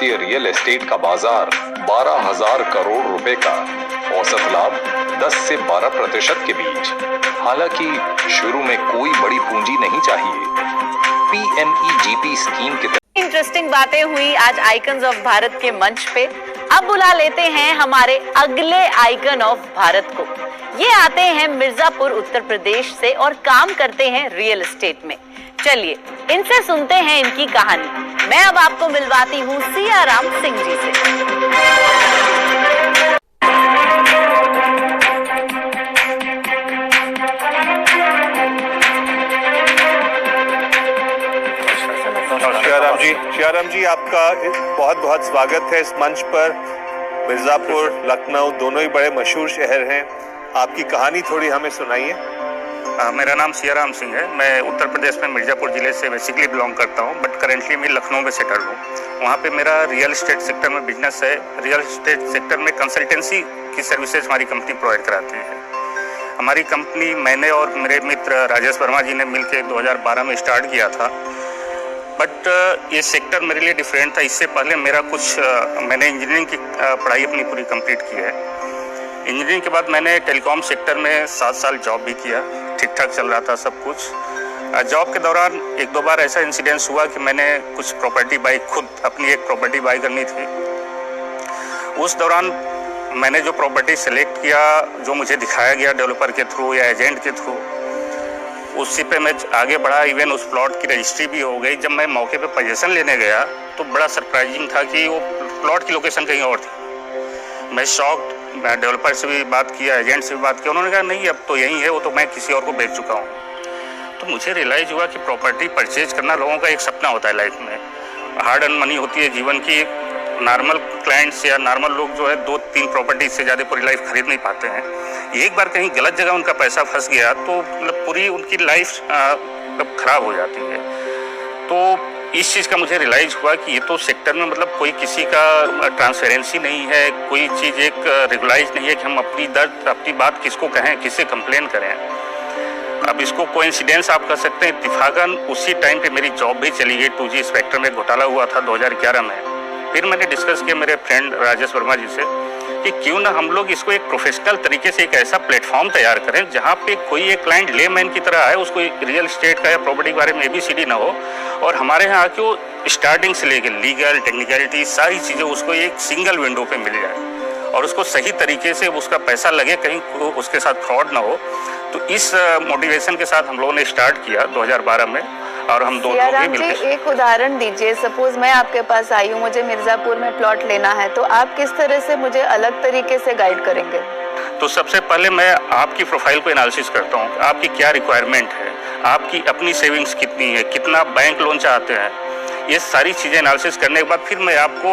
भारतीय real estate का बाजार 12,000 करोड़ रुपए का, औसत लाभ 10 से 12% के बीच। हालांकि शुरू में कोई बड़ी पूंजी नहीं चाहिए। PMEGP स्कीम के इंटरेस्टिंग बातें हुई आज आइकन्स ऑफ भारत के मंच पे। अब बुला लेते हैं हमारे अगले आइकन ऑफ भारत को। ये आते हैं मिर्जापुर उत्तर प्रदेश से और काम करते हैं रियल एस्टेट में। चलिए इनसे सुनते हैं इनकी कहानी। मैं अब आपको मिलवाती हूँ सियाराम सिंह जी से। सियाराम जी आपका बहुत बहुत स्वागत है इस मंच पर। मिर्जापुर, लखनऊ दोनों ही बड़े मशहूर शहर हैं। आपकी कहानी थोड़ी हमें सुनाइए। मेरा नाम सियाराम सिंह है। मैं उत्तर प्रदेश में मिर्जापुर ज़िले से बेसिकली बिलोंग करता हूं, बट करेंटली मैं लखनऊ में सेटल हूं। वहां पे मेरा रियल एस्टेट सेक्टर में बिजनेस है। रियल एस्टेट सेक्टर में कंसल्टेंसी की सर्विसेज हमारी कंपनी प्रोवाइड कराती है। हमारी कंपनी मैंने और मेरे मित्र राजेश वर्मा जी ने मिलकर 2012 में स्टार्ट किया था। बट ये सेक्टर मेरे लिए डिफरेंट था। इससे पहले मैंने इंजीनियरिंग की पढ़ाई अपनी पूरी कंप्लीट की है। इंजीनियरिंग के बाद मैंने टेलीकॉम सेक्टर में 7 साल जॉब भी किया। ठीक ठाक चल रहा था सब कुछ। जॉब के दौरान 1-2 बार ऐसा इंसिडेंस हुआ कि मैंने कुछ प्रॉपर्टी बाई खुद अपनी एक प्रॉपर्टी बाई करनी थी। उस दौरान मैंने जो प्रॉपर्टी सेलेक्ट किया, जो मुझे दिखाया गया डेवलपर के थ्रू या एजेंट के थ्रू, उसी पे मैं आगे बढ़ा। इवन उस प्लॉट की रजिस्ट्री भी हो गई। जब मैं मौके पे पोजीशन लेने गया तो बड़ा सरप्राइजिंग था कि वो प्लॉट की लोकेशन कहीं और थी। मैं शॉक्ड। मैं डेवलपर से भी बात किया, एजेंट से भी बात किया। उन्होंने कहा नहीं, अब तो यही है, वो तो मैं किसी और को बेच चुका हूँ। तो मुझे रियलाइज़ हुआ कि प्रॉपर्टी परचेज करना लोगों का एक सपना होता है लाइफ में। हार्ड अर्न मनी होती है जीवन की। नॉर्मल क्लाइंट्स या नॉर्मल लोग जो है 2-3 प्रॉपर्टी से ज़्यादा पूरी लाइफ खरीद नहीं पाते हैं। एक बार कहीं गलत जगह उनका पैसा फंस गया तो मतलब पूरी उनकी लाइफ खराब हो जाती है। तो इस चीज़ का मुझे रियलाइज़ हुआ कि ये तो सेक्टर में मतलब कोई किसी का ट्रांसपेरेंसी नहीं है, कोई चीज़ एक रेगुलाइज नहीं है कि हम अपनी दर्द, अपनी बात किसको कहें, किससे कंप्लेन करें। अब इसको कोइंसिडेंस आप कह सकते हैं। इत्तेफाकन उसी टाइम पे मेरी जॉब भी चली गई। 2G स्पेक्ट्रम में घोटाला हुआ था 2011 में। फिर मैंने डिस्कस किया मेरे फ्रेंड राजेश वर्मा जी से कि क्यों ना हम लोग इसको एक प्रोफेशनल तरीके से एक ऐसा प्लेटफॉर्म तैयार करें जहाँ पे कोई एक क्लाइंट लेमैन की तरह आए, उसको रियल एस्टेट का या प्रॉपर्टी के बारे में ABCD ना हो, और हमारे यहाँ आके वो स्टार्टिंग से लेकर लीगल टेक्निकलिटी सारी चीज़ें उसको एक सिंगल विंडो पे मिल जाए और उसको सही तरीके से उसका पैसा लगे, कहीं उसके साथ फ्रॉड ना हो। तो इस मोटिवेशन के साथ हम लोगों ने स्टार्ट किया 2012 में। और हम दोनों एक उदाहरण दीजिए। सपोज मैं आपके पास आई हूँ, मुझे मिर्जापुर में प्लॉट लेना है, तो आप किस तरह से मुझे अलग तरीके से गाइड करेंगे? तो सबसे पहले मैं आपकी प्रोफाइल को एनालिसिस करता हूँ, आपकी क्या रिक्वायरमेंट है, आपकी अपनी सेविंग्स कितनी है, कितना बैंक लोन चाहते हैं। ये सारी चीज़ें एनालिसिस करने के बाद फिर मैं आपको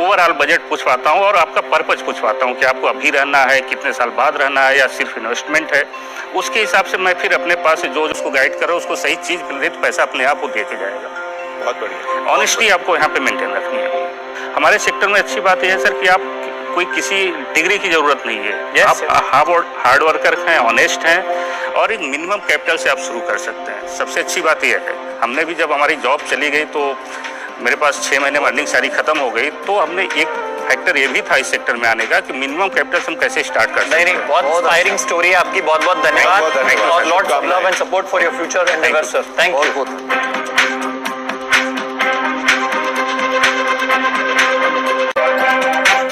ओवरऑल बजट पूछवाता हूँ और आपका पर्पज पूछवाता हूँ कि आपको अभी रहना है, कितने साल बाद रहना है, या सिर्फ इन्वेस्टमेंट है। उसके हिसाब से मैं फिर अपने पास से जो उसको गाइड करो, उसको सही चीज़ मिल रही तो पैसा अपने आप वो देते जाएगा। बहुत बढ़िया। ऑनेस्टी आपको यहाँ पे मेंटेन रखनी है। हमारे सेक्टर में अच्छी बात यह है सर कि आप कोई किसी डिग्री की ज़रूरत नहीं है। आप हार्ड वर्कर हैं, ऑनेस्ट हैं, और एक मिनिमम कैपिटल से आप शुरू कर सकते हैं। सबसे अच्छी बात यह है, हमने भी जब हमारी जॉब चली गई तो मेरे पास 6 महीने में अर्निंग सारी खत्म हो गई, तो हमने एक फैक्टर ये भी था इस सेक्टर में आने का कि मिनिमम कैपिटल हम कैसे स्टार्ट कर सकते हैं। नहीं, बहुत इंस्पायरिंग स्टोरी है आपकी। बहुत बहुत धन्यवाद और lots of love and support for your future Endeavour sir. Thank you.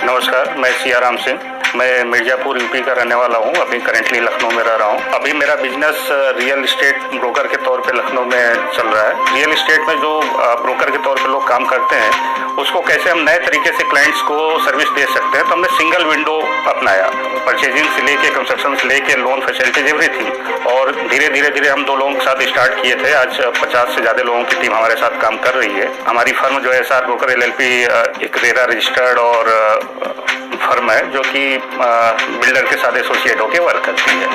नमस्कार, मैं सियाराम सिंह। मैं मिर्जापुर यूपी का रहने वाला हूँ। अभी करेंटली लखनऊ में रह रहा हूँ। अभी मेरा बिजनेस रियल एस्टेट ब्रोकर के तौर पे लखनऊ में चल रहा है। रियल एस्टेट में जो ब्रोकर के तौर पे लोग काम करते हैं, उसको कैसे हम नए तरीके से क्लाइंट्स को सर्विस दे सकते हैं, तो हमने सिंगल विंडो अपनाया। परचेजिंग से लेके कंस्ट्रक्शन से लेके लोन फैसिलिटीज एवरीथिंग। और धीरे धीरे हम 2 लोगों के साथ स्टार्ट किए थे। आज 50 से ज़्यादा लोगों की टीम हमारे साथ काम कर रही है। हमारी फर्म जो है SR ब्रोकर LLP एक रेरा रजिस्टर्ड और फर्म है जो कि बिल्डर के साथ एसोसिएट होकर वर्क करती है।